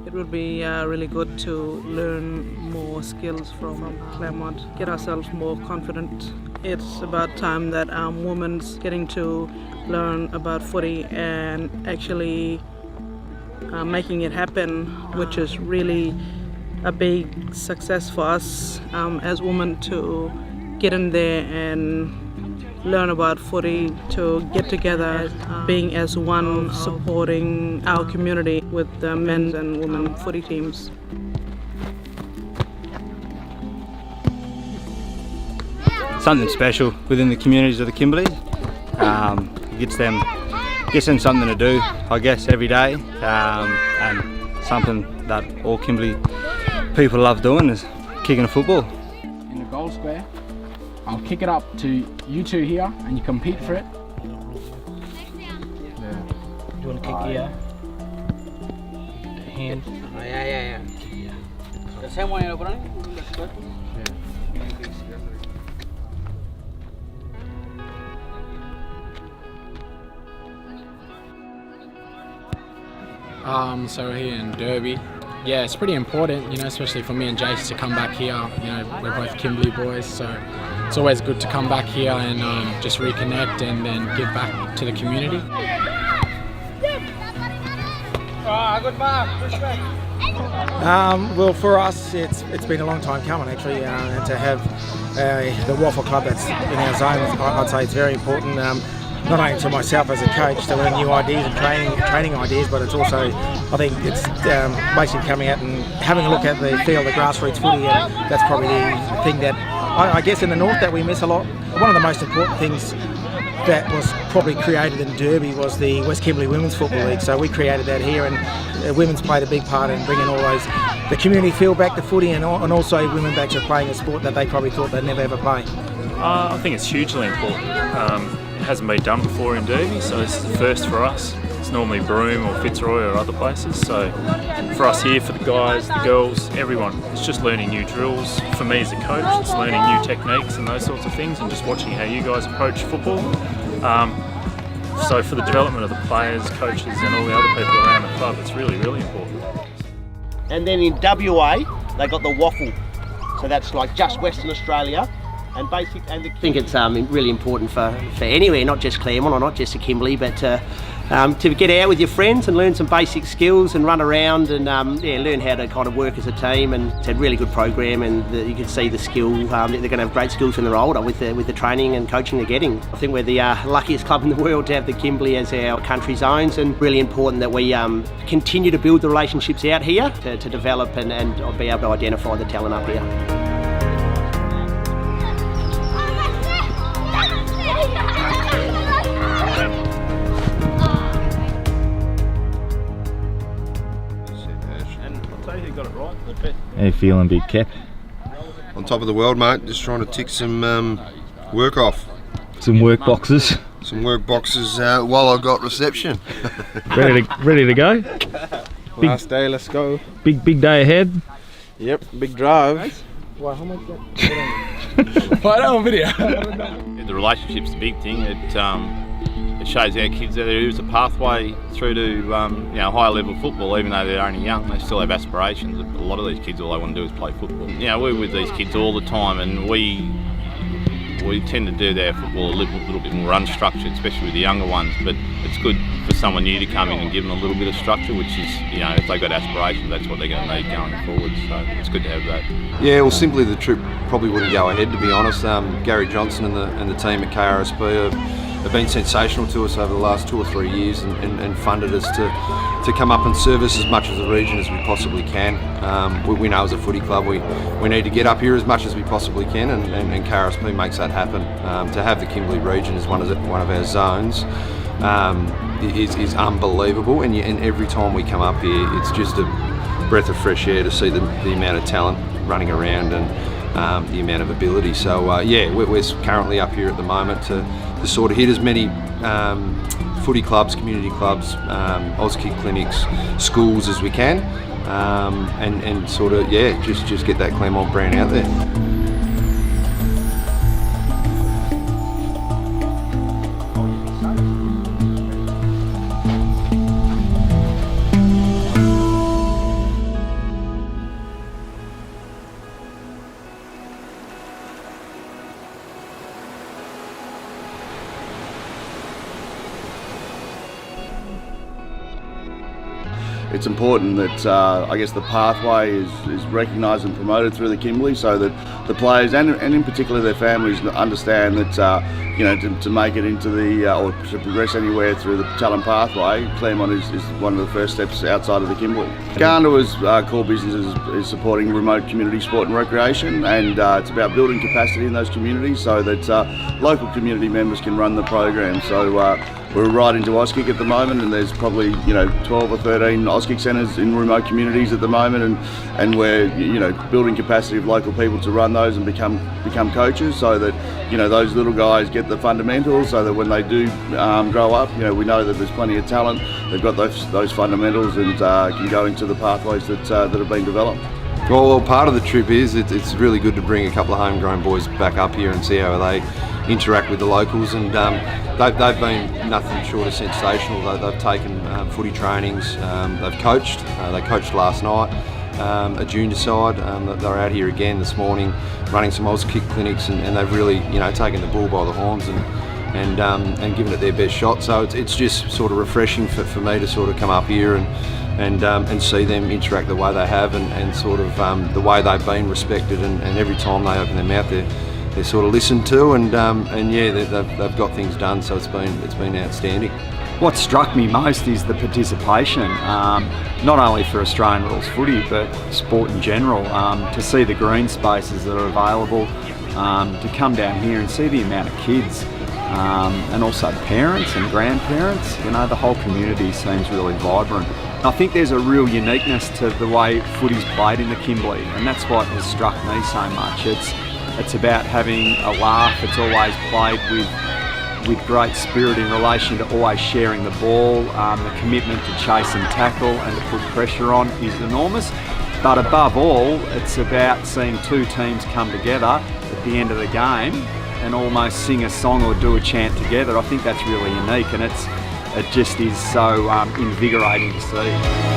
It would be really good to learn more skills from Claremont, get ourselves more confident. It's about time that women's getting to learn about footy and actually making it happen, which is really a big success for us as women to get in there and learn about footy, to get together, being as one, supporting our community with the men's and women's footy teams. Something special within the communities of the Kimberley. It gets them something to do, I guess, every day, and something that all Kimberley people love doing is kicking a football. In the goal square, I'll kick it up to you two here and you compete for it. Yeah. Do you want to kick here? The hand? Oh, yeah. The same way you're running? So we're here in Derby. Yeah, it's pretty important, you know, especially for me and Jace to come back here. You know, we're both Kimberley boys, so it's always good to come back here and just reconnect and then give back to the community. Good mark, push back. Well, for us, it's been a long time coming actually, and to have the Waffle Club that's in our zone, I'd say it's very important. Not only to myself as a coach to learn new ideas and training ideas, but it's also, I think it's basically coming out and having a look at the field, the grassroots footy, and that's probably the thing that I guess in the north that we miss a lot. One of the most important things that was probably created in Derby was the West Kimberley Women's Football League. So we created that here, and women's played a big part in bringing all the community feel back to footy, and also women back to playing a sport that they probably thought they'd never ever play. I think it's hugely important. It hasn't been done before in Derby, so this is the first for us. It's normally Broome or Fitzroy or other places, so for us here, for the guys, the girls, everyone, it's just learning new drills. For me as a coach, it's learning new techniques and those sorts of things, and just watching how you guys approach football. So for the development of the players, coaches and all the other people around the club, it's really, really important. And then in WA, they got the Waffle, so that's like just Western Australia. And I think it's really important for anywhere, not just Claremont or not just the Kimberley, but to get out with your friends and learn some basic skills and run around and learn how to kind of work as a team. And it's a really good program, and you can see the skill. They're going to have great skills when they're older with the training and coaching they're getting. I think we're the luckiest club in the world to have the Kimberley as our country zones, and really important that we continue to build the relationships out here to develop and be able to identify the talent up here. How you feeling, Big Cap? On top of the world, mate. Just trying to tick some work off. Some work boxes. Some work boxes while I got reception. ready to go? Last day, let's go. Big day ahead. Yep, big drive. Wow, how much that? Put it on video. The relationship's the big thing. It shows our kids that there is a pathway through to higher level football. Even though they're only young, they still have aspirations. A lot of these kids, all they want to do is play football. We're with these kids all the time, and we tend to do their football a little bit more unstructured, especially with the younger ones. But it's good for someone new to come in and give them a little bit of structure, which is, if they've got aspirations, that's what they're going to need going forward. So it's good to have that. Yeah, well, simply the trip probably wouldn't go ahead, to be honest. Gary Johnson and the team at KRSP have been sensational to us over the last 2 or 3 years and funded us to come up and service as much of the region as we possibly can. We know as a footy club we need to get up here as much as we possibly can, and KRSP makes that happen. To have the Kimberley region as one of our zones is unbelievable, and every time we come up here it's just a breath of fresh air to see the amount of talent running around and the amount of ability. So we're currently up here at the moment to sort of hit as many footy clubs, community clubs, Auskick clinics, schools as we can, and sort of just get that Claremont brand out there. it's important that I guess the pathway is recognised and promoted through the Kimberley, so that the players and in particular their families understand that you know, to make it into the or to progress anywhere through the talent pathway, Claremont is one of the first steps outside of the Kimberley. Ganda's core business is supporting remote community sport and recreation, and it's about building capacity in those communities so that local community members can run the program. So we're right into Auskick at the moment, and there's probably 12 or 13 Auskick centres in remote communities at the moment, and we're building capacity of local people to run those and become coaches, so that those little guys get the fundamentals, so that when they do grow up, we know that there's plenty of talent. They've got those fundamentals and can go into the pathways that have been developed. Well, part of the trip is it's really good to bring a couple of homegrown boys back up here and see how they interact with the locals, and they've been nothing short of sensational. They've taken footy trainings, they've coached. They coached last night, a junior side. They're out here again this morning running some Auskick clinics, and they've really taken the bull by the horns and given it their best shot. So it's just sort of refreshing for me to sort of come up here and see them interact the way they have, and sort of the way they've been respected, and every time they open their mouth they're sort of listened to, and yeah, they've got things done, so it's been outstanding. What struck me most is the participation, not only for Australian rules footy but sport in general, to see the green spaces that are available, to come down here and see the amount of kids, and also parents and grandparents. The whole community seems really vibrant. I think there's a real uniqueness to the way footy's played in the Kimberley, and that's what has struck me so much. It's about having a laugh. It's always played with great spirit in relation to always sharing the ball. The commitment to chase and tackle and to put pressure on is enormous. But above all, it's about seeing two teams come together at the end of the game and almost sing a song or do a chant together. I think that's really unique, and it just is so invigorating to see.